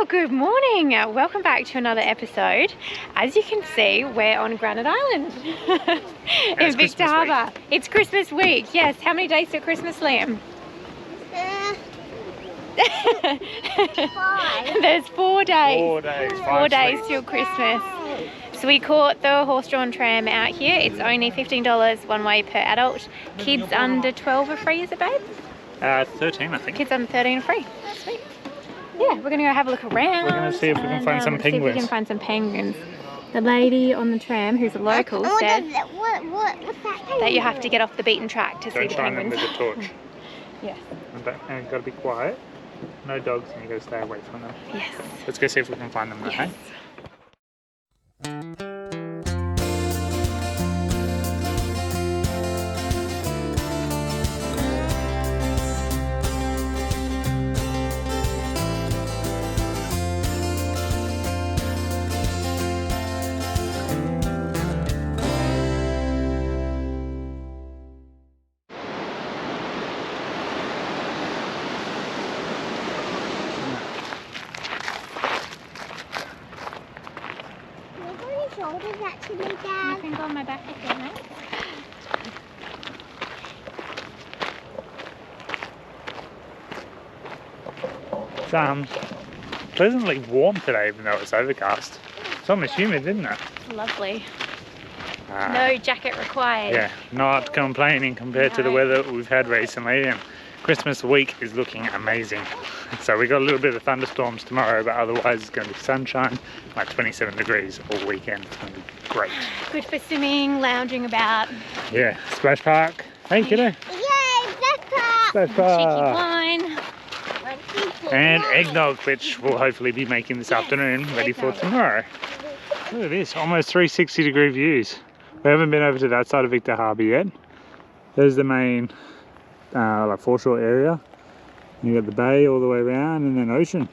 good morning. Welcome back to another episode. As you can see, we're on Granite Island in Victor Harbour. It's Christmas week. Yes. How many days till Christmas, Liam? 5. There's 4 days. 4 days. 4 days till Christmas. So we caught the horse-drawn tram out here. It's only $15 one way per adult. Kids under 12 are free, is it, babe? 13, I think. Kids under 13 are free. Sweet. Yeah, we're going to go have a look around. We're going to see if we can find some penguins. See if we can find some penguins. The lady on the tram, who's a local, said What's that penguin? that you have to get off the beaten track to see the Don't shine them penguins. with a torch. Yes. And you've got to be quiet. No dogs, and you've got to stay away from them. Yes. Let's go see if we can find them now, Yes. hey? Shoulders actually, Dad. You can go on my back if you want. It's pleasantly warm today, even though it's overcast. It's almost humid, isn't it? Lovely. No jacket required. Yeah, not complaining compared to the weather we've had recently, and Christmas week is looking amazing. So we got a little bit of thunderstorms tomorrow, but otherwise it's going to be sunshine, like 27 degrees all weekend. It's going to be great. Good for swimming, lounging about. Yeah, splash park. Hey, kiddo. Yay, backpack! Splash Cheeky park. wine. And eggnog, which we'll hopefully be making this afternoon, ready for tomorrow. Look at this, almost 360-degree views. We haven't been over to that side of Victor Harbour yet. There's the main like foreshore area. You got the bay all the way around and then ocean.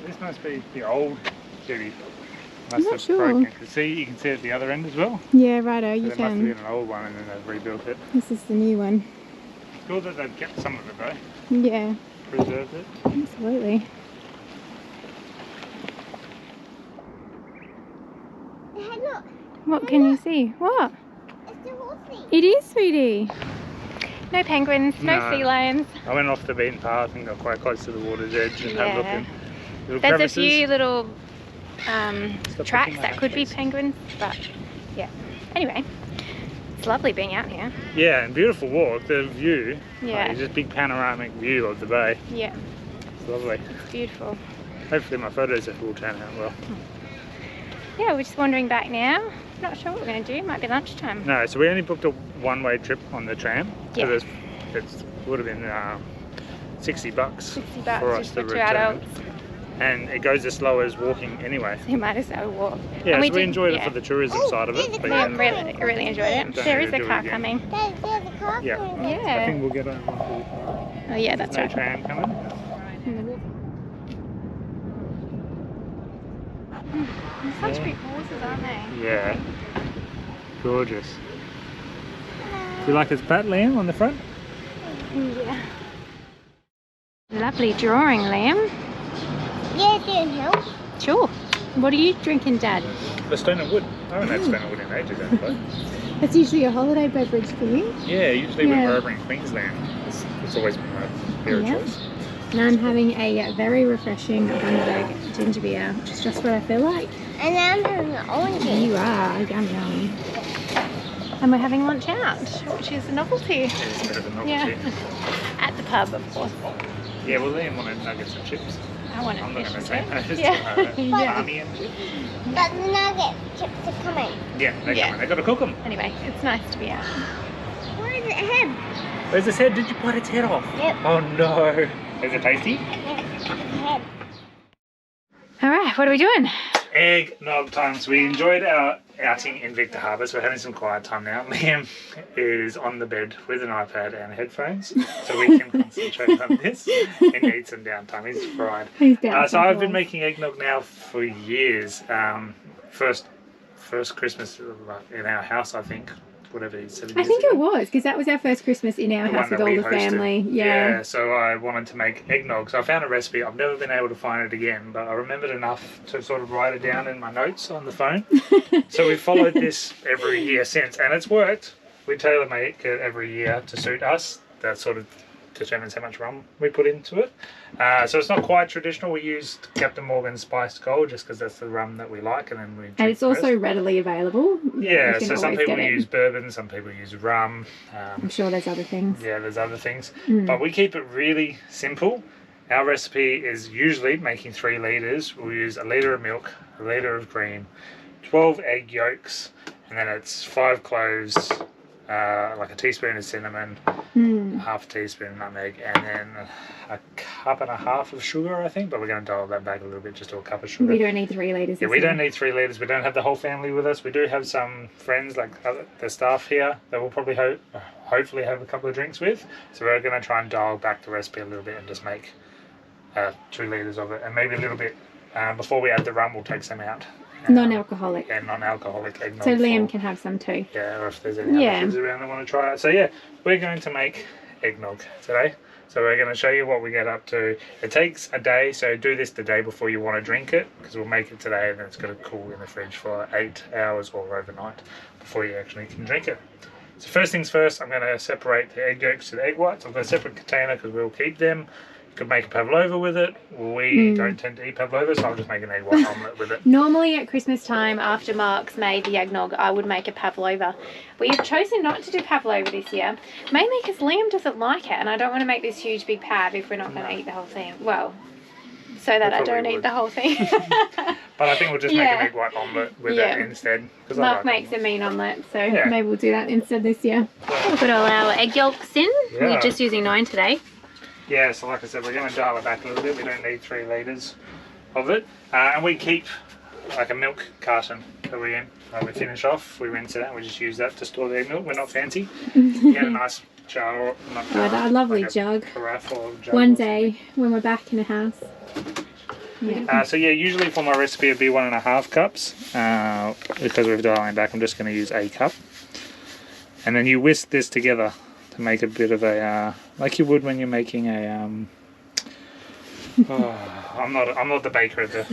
This must be the old jetty. Must have broken. You can see it at the other end as well. Yeah, righto, you There must have can. been an old one and then they've rebuilt it. This is the new one. It's cool that they've kept some of it though. Yeah, Preserved it. absolutely. Hey, look. What can you see? What? It's the horsey. It is, sweetie. No penguins, no No. sea lions. I went off the beaten path and got quite close to the water's edge and had a look Yeah. in little There's crevices. a few little Stop tracks picking that my could be face. penguins, but yeah. Anyway, it's lovely being out here. Yeah, and beautiful walk. The view. Yeah. Like, just big panoramic view of the bay. Yeah, It's lovely. it's beautiful. Hopefully my photos will turn out well. Yeah, we're just wandering back now. Not sure what we're going to do. Might be lunchtime. No, so we only booked a one-way trip on the tram. Yeah. So it would have been $60 $60 for us just to for 2 return. adults. And it goes as slow as walking anyway. So you might as well walk. Yeah, And so we did- enjoyed it yeah. for the tourism Oh, side of there's it. a But car yeah, Really enjoyed it. Don't There need is to a do it car again. coming. There's a car Yeah. coming. I Yeah. think we'll get on. Oh yeah, that's No right. tram coming. Such big horses, aren't they? Yeah. Gorgeous. Do you like his pat, Liam, on the front? Yeah. Lovely drawing, Liam. Yeah, doing help. Sure. What are you drinking, Dad? The stone and wood. I haven't had stone and wood in ages, actually. It's usually a holiday beverage for you. Yeah, usually when Yeah. we're over in Queensland, it's always been my beer of Yeah. choice. And I'm having a very refreshing Bundaberg ginger beer, which is just what I feel like. And I'm having an orange. You are, yum yum. And we're having lunch out, which is a novelty. It's a bit of a novelty. Yeah. At the pub, of course. Yeah, well, Liam wanted nuggets and chips. I want I'm a not fish going to and say chips. no. Yeah. Yeah. Army and chips. But the nugget chips are coming. Yeah, they're Yeah. coming. They've got to cook them. Anyway, it's nice to be out. Where is it head? Where's his head? Did you bite its head off? Yep. Oh no. Is it tasty? Yeah, head. All right, what are we doing? Eggnog time. So we enjoyed our outing in Victor Harbour, so we're having some quiet time now. Liam is on the bed with an iPad and headphones, so we can concentrate on this. He needs some downtime. He's fried. So I've been making eggnog now for years. First Christmas in our house, I think. Whatever, 7 years I think ago. it was, because that was our first Christmas in our house with all the family. Yeah, so I wanted to make eggnog. So I found a recipe. I've never been able to find it again, but I remembered enough to sort of write it down in my notes on the phone. So we followed this every year since, and it's worked. We tailor-make it every year to suit us. That sort of determines how much rum we put into it. So it's not quite traditional. We used Captain Morgan Spiced Gold just because that's the rum that we like, and then we. And it's also readily available. Yeah, so some people use bourbon, some people use rum. I'm sure there's other things. Yeah, there's other things, but we keep it really simple. Our recipe is usually making 3 litres. We'll use 1 litre of milk, 1 litre of cream, 12 egg yolks, and then it's 5 cloves. Like a teaspoon of cinnamon, half a teaspoon of nutmeg, and then a cup and a half of sugar, I think. But we're going to dial that back a little bit, just to a cup of sugar. We don't need 3 litres. Yeah, we don't need 3 litres. We don't have the whole family with us. We do have some friends, like the staff here, that we'll probably hopefully have a couple of drinks with. So we're going to try and dial back the recipe a little bit and just make 2 litres of it, and maybe a little bit before we add the rum. We'll take some out. Non-alcoholic. Yeah, non-alcoholic eggnog. So Liam can have some too. Yeah, or if there's any other kids around that want to try it. So yeah, we're going to make eggnog today. So we're going to show you what we get up to. It takes a day, so do this the day before you want to drink it, because we'll make it today and then it's going to cool in the fridge for 8 hours or overnight before you actually can drink it. So first things first, I'm going to separate the egg yolks to the egg whites. I've got a separate container because we'll keep them. You could make a pavlova with it. We don't tend to eat pavlova, so I'll just make an egg white omelette with it. Normally at Christmas time, after Mark's made the eggnog, I would make a pavlova. We have chosen not to do pavlova this year, mainly because Liam doesn't like it, and I don't want to make this huge big pav if we're not going to eat the whole thing. Well, so that I don't eat the whole thing. But I think we'll just make an egg white omelette with it instead. Mark makes a mean omelette, so maybe we'll do that instead this year. We'll put all our egg yolks in. We're just using 9 today. Yeah, so like I said, we're going to dial it back a little bit. We don't need 3 litres of it. And we keep like a milk carton that we finish off. We rinse it out. We just use that to store the egg milk. We're not fancy. You get a nice jar, or not jar, a lovely like jug. Carafe or jug. One day when we're back in the house. Yeah. So yeah, usually for my recipe it'd be 1.5 cups. Because we're dialing back, I'm just going to use a cup. And then you whisk this together to make a bit of a like you would when you're making a I'm not the baker of the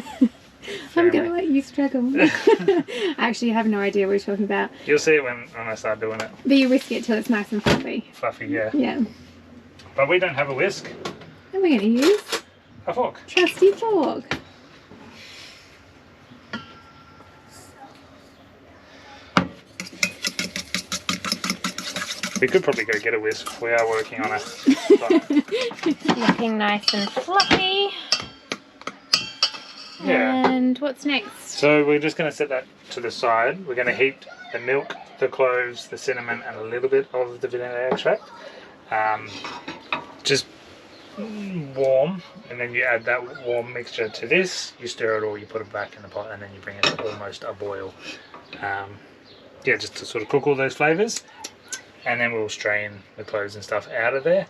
I'm gonna let you struggle. I actually have no idea what you're talking about. You'll see it when I start doing it. But you whisk it till it's nice and fluffy. Fluffy, yeah. Yeah. But we don't have a whisk. And we're gonna use a fork. Trusty fork. We could probably go get a whisk. We are working on it. Looking nice and fluffy. Yeah. And what's next? So we're just going to set that to the side. We're going to heat the milk, the cloves, the cinnamon, and a little bit of the vanilla extract. Just warm, and then you add that warm mixture to this. You stir it all, you put it back in the pot, and then you bring it to almost a boil. Yeah, just to sort of cook all those flavours. And then we'll strain the cloves and stuff out of there,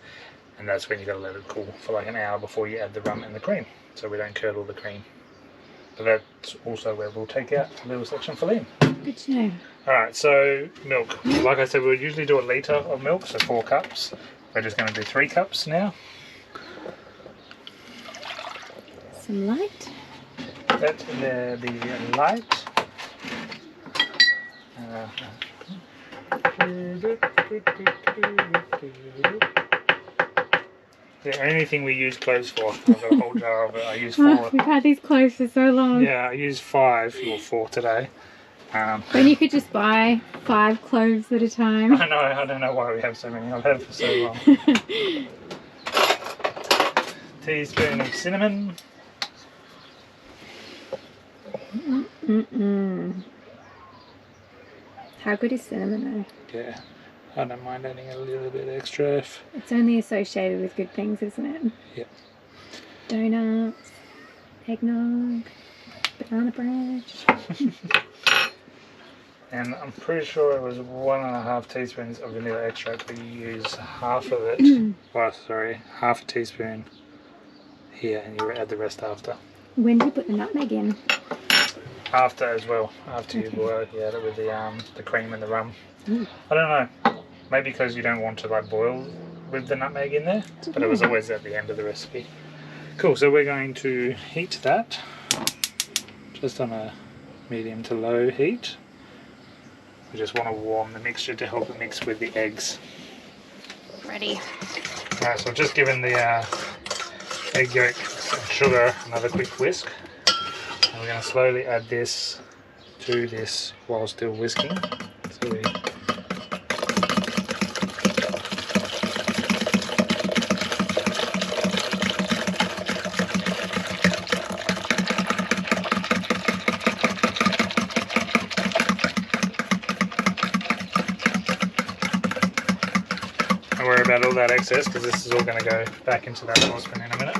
and that's when you got to let it cool for like an hour before you add the rum and the cream, so we don't curdle the cream. But that's also where we'll take out a little section for Liam. Good to know. Alright, so milk. Like I said, we would usually do 1 litre of milk, so 4 cups. We're just going to do 3 cups now. Some light. Let there be light. The only thing we use cloves for. I've got a whole jar of it. I use 4. Oh, we've had these cloves for so long. Yeah, I use 5 or 4 today. When you could just buy 5 cloves at a time. I know, I don't know why we have so many. I've had it for so long. Teaspoon of cinnamon. How good is cinnamon though? Yeah, I don't mind adding a little bit extra. It's only associated with good things, isn't it? Yep. Donuts, eggnog, banana bread. and I'm pretty sure it was 1.5 teaspoons of vanilla extract. We use half of it. Oh, sorry, half a teaspoon here, and you add the rest after. When do you put the nutmeg in? After as well. After Okay. you boil it, you add it with the cream and the rum. Mm. I don't know. Maybe because you don't want to like boil with the nutmeg in there, but it was always at the end of the recipe. Cool. So we're going to heat that just on a medium to low heat. We just want to warm the mixture to help it mix with the eggs. Ready. Alright, so I've just given the egg yolk and sugar another quick whisk. And we're going to slowly add this to this while still whisking. So we don't worry about all that excess because this is all going to go back into that saucepan in a minute.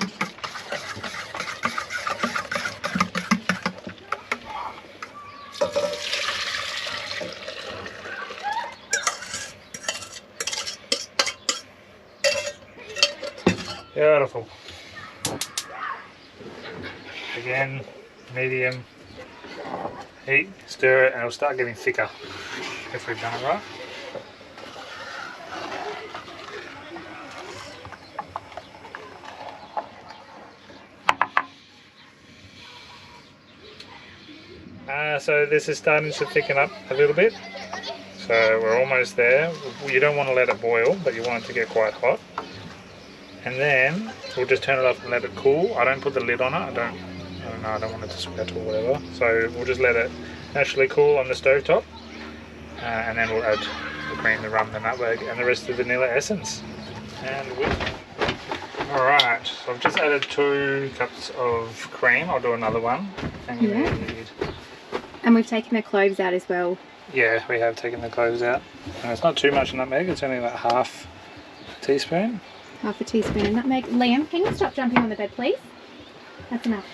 Beautiful. Again, medium heat, stir it, and it'll start getting thicker if we've done it right. So this is starting to thicken up a little bit. So we're almost there. You don't want to let it boil, but you want it to get quite hot. And then we'll just turn it off and let it cool. I don't put the lid on it. I don't know, I don't want it to sweat or whatever. So we'll just let it naturally cool on the stove top. And then we'll add the cream, the rum, the nutmeg, and the rest of the vanilla essence. And alright, so I've just added 2 cups of cream. I'll do another one. And you need... And we've taken the cloves out as well. Yeah, we have taken the cloves out. And it's not too much nutmeg, it's only like half a teaspoon. Half a teaspoon of nutmeg. Liam, can you stop jumping on the bed, please? That's enough.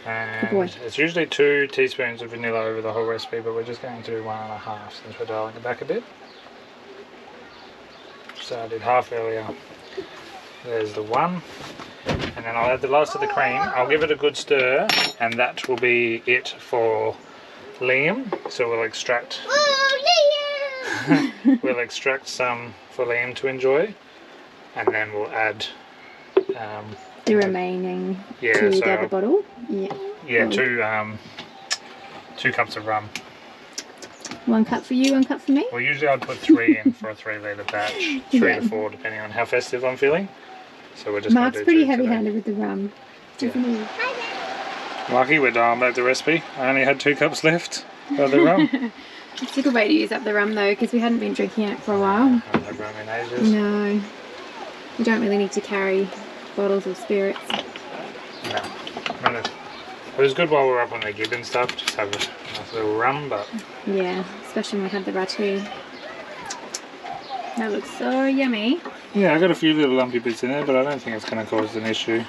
And Good boy. it's usually 2 teaspoons of vanilla over the whole recipe, but we're just going to do 1.5 since we're dialing it back a bit. So I did half earlier. There's the 1. And then I'll add the last of the cream. I'll give it a good stir, and that will be it for Liam. So we'll extract we'll extract some for Liam to enjoy, and then we'll add The remaining yeah, to so the other bottle. Yeah. 2 cups of rum. 1 cup for you, 1 cup for me. Well, usually I'd put 3 in for a 3-litre batch, 3 Yeah. to 4 depending on how festive I'm feeling. So we're just Mark's going to do pretty 2 today. heavy-handed with the rum. Isn't he? Lucky we're dialing back the recipe. I only had 2 cups left of the rum. It's a good way to use up the rum though, because we hadn't been drinking it for a while. I haven't had rum in ages. No. You don't really need to carry bottles of spirits. No. It was good while we were up on the gib and stuff, just have a nice little rum, but Yeah, especially when we had the ratu. That looks so yummy. yeah, I got a few little lumpy bits in there, but I don't think it's going to cause an issue.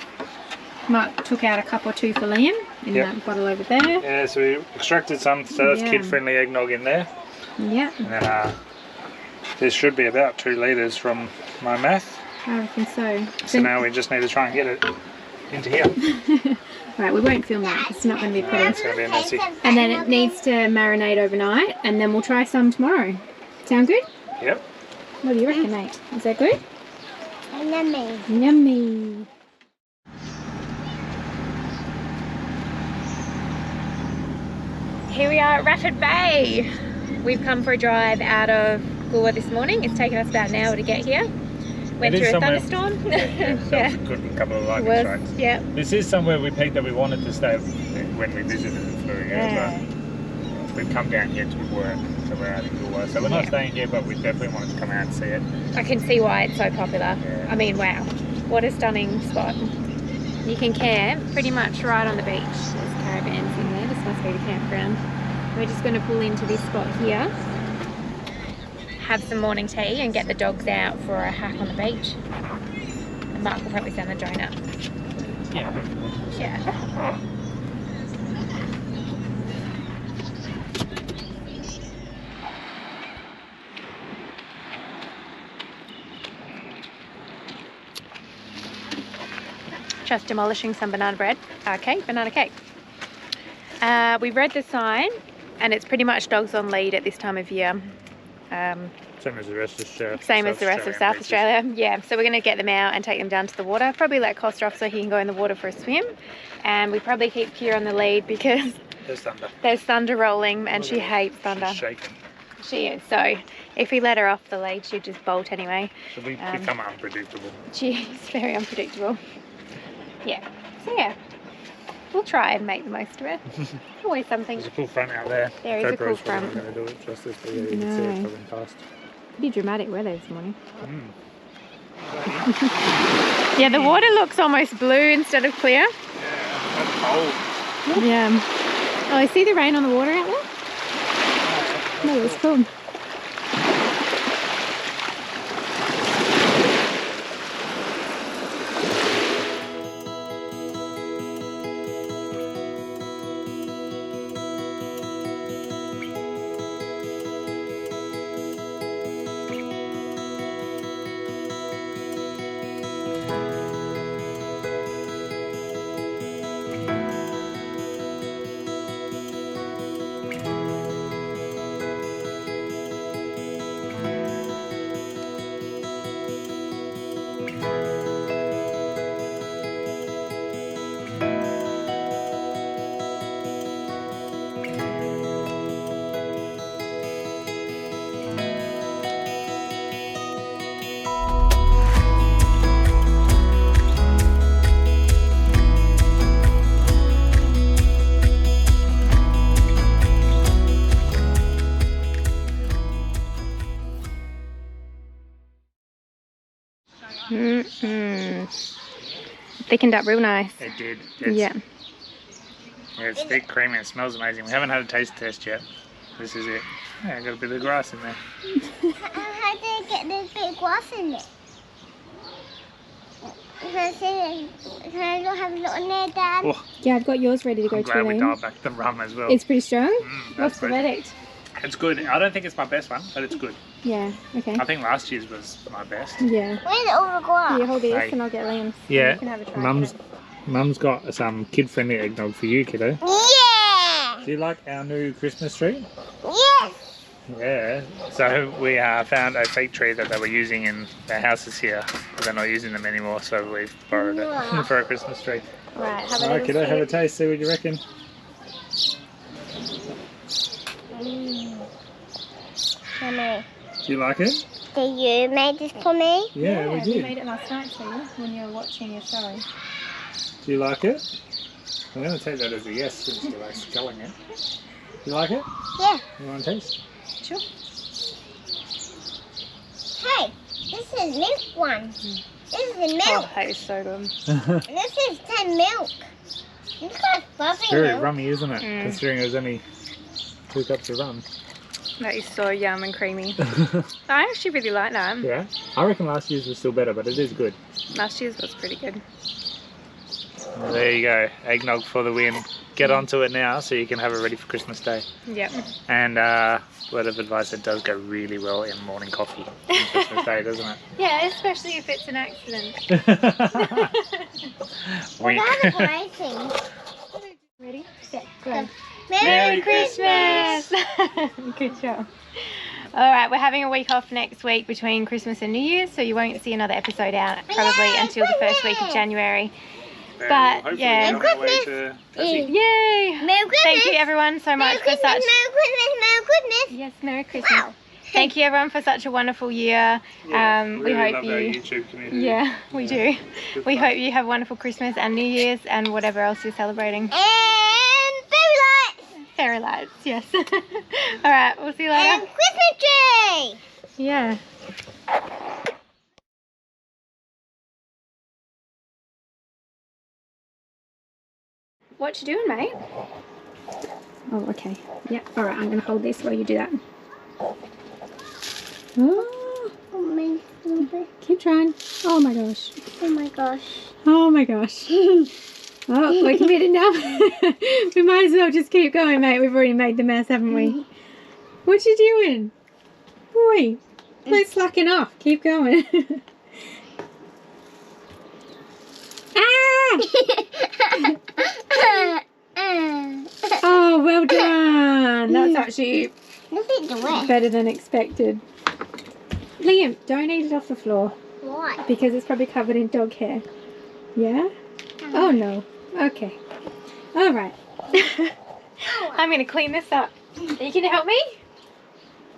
Mark took out a cup or 2 for Liam in Yep. that bottle over there. Yeah, so we extracted some, so that's Yeah. kid-friendly eggnog in there. Yeah, And then this should be about 2 litres from my math. I reckon so. So now we just need to try and get it into here. Right, we won't film that because it's not going to be pretty. It's going to be messy. And then it needs to marinate overnight, and then we'll try some tomorrow. Sound good? Yep. What do you reckon, mate? Is that good? Yummy. Yummy. Here we are at Rapid Bay. We've come for a drive out of Goolwa this morning. It's taken us about an hour to get here. Went It is through a somewhere- thunderstorm. Yeah, so good couple of lightning Was, strikes. yeah. This is somewhere we picked that we wanted to stay when we visited Fleurieu, Yeah. but we've come down here to work, so we're out in Goolwa. So we're not staying here, but we definitely wanted to come out and see it. I can see why it's so popular. Yeah. I mean, wow. What a stunning spot. You can camp pretty much right on the beach. There's caravans in there. This must be the campground. We're just going to pull into this spot here, have some morning tea and get the dogs out for a hack on the beach. And Mark will probably send the drone up. Yeah. Yeah. us demolishing some banana bread. Banana cake. We read the sign, and it's pretty much dogs on lead at this time of year. Same as the rest of South Australia. Yeah, so we're going to get them out and take them down to the water. Probably let Costa off so he can go in the water for a swim. And we probably keep Kira on the lead because there's thunder rolling, and she hates thunder. She's shaking. She is. So if we let her off the lead, she'd just bolt anyway. So we become unpredictable. She's very unpredictable. Yeah. So yeah, we'll try and make the most of it. Always something. There's a cool front out there. There is a cool front. I'm going to do it justice, but yeah, you can see it coming past. Pretty dramatic weather this morning. Yeah, the water looks almost blue instead of clear. Yeah, that's cold. Yeah. Oh, I see the rain on the water out there. Oh, it's cool. Thickened up real nice. It did. Yeah. It's thick, creamy, and it smells amazing. We haven't had a taste test yet. This is it. Yeah, I got a bit of grass in there. How did I get this big grass in it? Can I not have a lot in there, Dad? Oh, Yeah, I've got yours ready to go I'm too. glad we dialed back the rum as well. It's pretty strong. That's What's the great. verdict? It's good. I don't think it's my best one, but it's good. Yeah. Okay. I think last year's was my best. Yeah. Where's all the grass? You hold this Hey. and I'll get Liam's. Yeah, You can have a try. Mum's got some kid-friendly eggnog for you, kiddo. Yeah! Do you like our new Christmas tree? Yes! Yeah. So we found a fake tree that they were using in their houses here, but they're not using them anymore, so we've borrowed it for a Christmas tree. Right. Have a Alright, little kiddo, have a sip. taste, see what you reckon. Mommy, Do you like it? did you make this for me? Yeah, we We did. made it last night for you when you were watching your show. Do you like it? I'm going to take that as a yes since you're like sculling it. Do you like it? Yeah. You want to taste? Sure. Hey, this is milk one. This is Oh, milk. that is so good. This is 10 milk. It's got fluffy Very milk. rummy, isn't it? Mm. Considering there's only 2 cups of rum. That is so yum and creamy. I actually really like that. Yeah, I reckon last year's was still better, but it is good. Last year's was pretty good. Well, there you go, eggnog for the win. Get onto it now so you can have it ready for Christmas Day. Yep. And word of advice, it does go really well in morning coffee on Christmas Day, doesn't it? Yeah, especially if it's an accident. Wink. Without the writing. Ready? Set, go. Merry Christmas! Good job. Alright, we're having a week off next week between Christmas and New Year's, so you won't see another episode out probably Yay, until the first week of Christmas! January. But, Hopefully yeah. we're on our way to Tassie. Yay! Merry Christmas! Thank you everyone so much Merry for Christmas, such... Merry Christmas, Merry Christmas! Yes, Merry Christmas. Wow. Thank you everyone for such a wonderful year. Yeah, We really hope love our you... YouTube community. Yeah, we do. Good We fun. hope you have wonderful Christmas and New Year's and whatever else you're celebrating. And fairy lights! Fairy lights, yes. Alright, we'll see you later. And Christmas tree! Yeah. What you doing, mate? Oh, okay. Yeah, alright, I'm going to hold this while you do that. Oh, Oh my, keep trying. Oh my gosh. oh my gosh. Oh my gosh. Oh, we're committed now. We might as well just keep going, mate. We've already made the mess, haven't we? What you doing? Boy, no slacking off. Keep going. Ah! Oh, well done. That's actually Nothing to wear. better than expected. Liam, don't eat it off the floor Why? because it's probably covered in dog hair. Yeah? Oh no. Okay. All right. I'm going to clean this up. Are you going to help me?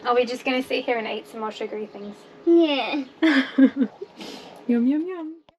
Or are we just going to sit here and eat some more sugary things? Yeah. Yum, yum, yum.